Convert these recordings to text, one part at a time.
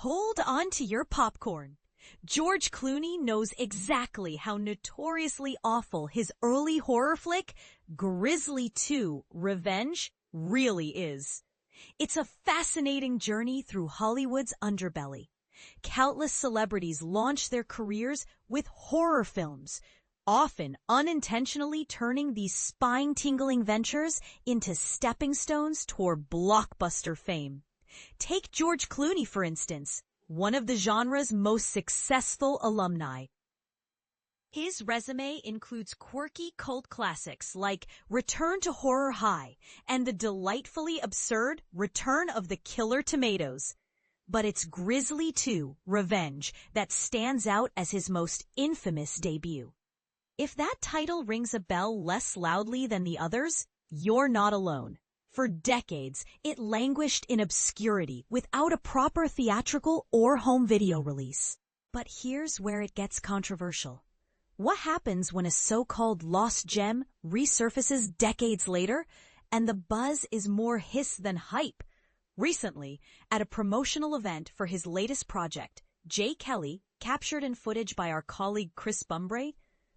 Hold on to your popcorn. George Clooney knows exactly how notoriously awful his early horror flick, Grizzly II: Revenge, really is. It's a fascinating journey through Hollywood's underbelly. Countless celebrities launch their careers with horror films, often unintentionally turning these spine-tingling ventures into stepping stones toward blockbuster fame. Take George Clooney, for instance, one of the genre's most successful alumni. His resume includes quirky cult classics like Return to Horror High and the delightfully absurd Return of the Killer Tomatoes. But it's Grizzly II: Revenge that stands out as his most infamous debut. If that title rings a bell less loudly than the others, you're not alone. For decades, it languished in obscurity without a proper theatrical or home video release. But here's where it gets controversial. What happens when a so-called lost gem resurfaces decades later and the buzz is more hiss than hype? Recently, at a promotional event for his latest project, J. Kelly, captured in footage by our colleague Chris Bumbray,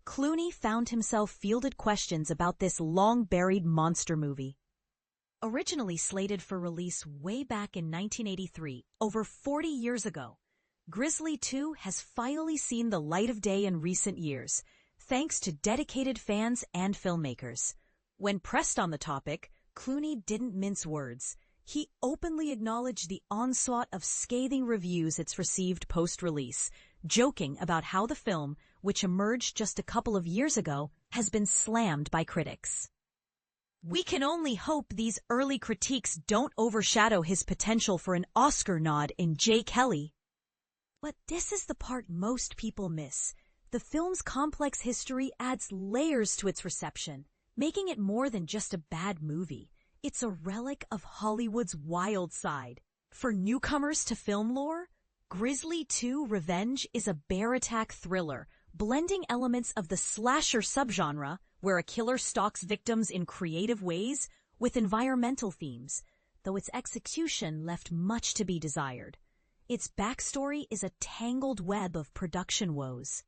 Clooney found himself fielded questions about this long-buried monster movie. Originally slated for release way back in 1983, over 40 years ago, Grizzly II has finally seen the light of day in recent years, thanks to dedicated fans and filmmakers. When pressed on the topic, Clooney didn't mince words. He openly acknowledged the onslaught of scathing reviews it's received post-release, joking about how the film, which emerged just a couple of years ago, has been slammed by critics. We can only hope these early critiques don't overshadow his potential for an Oscar nod in J. Kelly. But this is the part most people miss. The film's complex history adds layers to its reception, making it more than just a bad movie. It's a relic of Hollywood's wild side. For newcomers to film lore, Grizzly II: Revenge is a bear attack thriller, blending elements of the slasher subgenre, where a killer stalks victims in creative ways, with environmental themes, though its execution left much to be desired. Its backstory is a tangled web of production woes,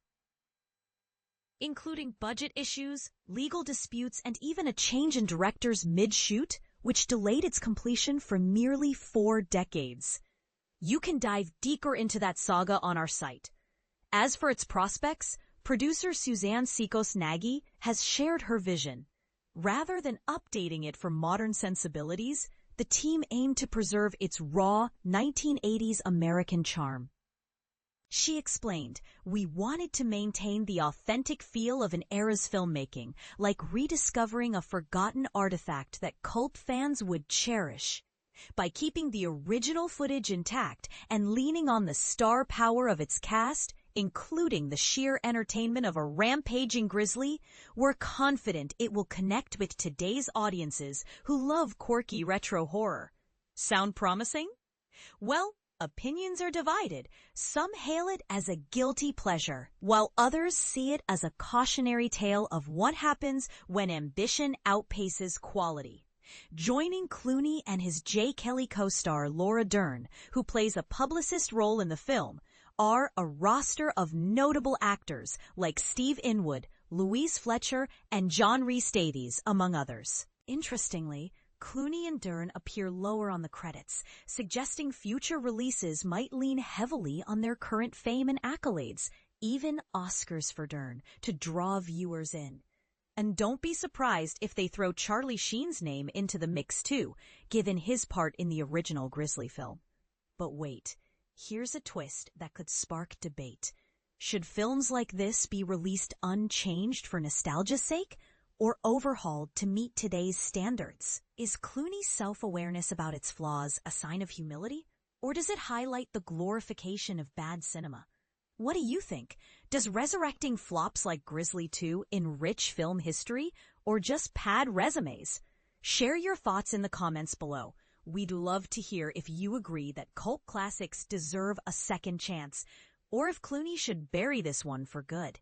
including budget issues, legal disputes, and even a change in directors mid-shoot, which delayed its completion for nearly 4 decades. You can dive deeper into that saga on our site. As for its prospects, producer Suzanne Sikos-Nagy has shared her vision. Rather than updating it for modern sensibilities, the team aimed to preserve its raw 1980s American charm. She explained, "We wanted to maintain the authentic feel of an era's filmmaking, like rediscovering a forgotten artifact that cult fans would cherish. By keeping the original footage intact and leaning on the star power of its cast, including the sheer entertainment of a rampaging grizzly, we're confident it will connect with today's audiences who love quirky retro horror." Sound promising? Well, opinions are divided. Some hail it as a guilty pleasure, while others see it as a cautionary tale of what happens when ambition outpaces quality. Joining Clooney and his J. Kelly co-star Laura Dern, who plays a publicist role in the film, are a roster of notable actors like Steve Inwood, Louise Fletcher, and John Rhys Davies, among others. Interestingly, Clooney and Dern appear lower on the credits, suggesting future releases might lean heavily on their current fame and accolades, even Oscars for Dern, to draw viewers in. And don't be surprised if they throw Charlie Sheen's name into the mix too, given his part in the original Grizzly film. But wait, here's a twist that could spark debate. Should films like this be released unchanged for nostalgia's sake, or overhauled to meet today's standards? Is Clooney's self-awareness about its flaws a sign of humility, or does it highlight the glorification of bad cinema? What do you think? Does resurrecting flops like Grizzly II enrich film history, or just pad resumes? Share your thoughts in the comments below. We'd love to hear if you agree that cult classics deserve a second chance, or if Clooney should bury this one for good.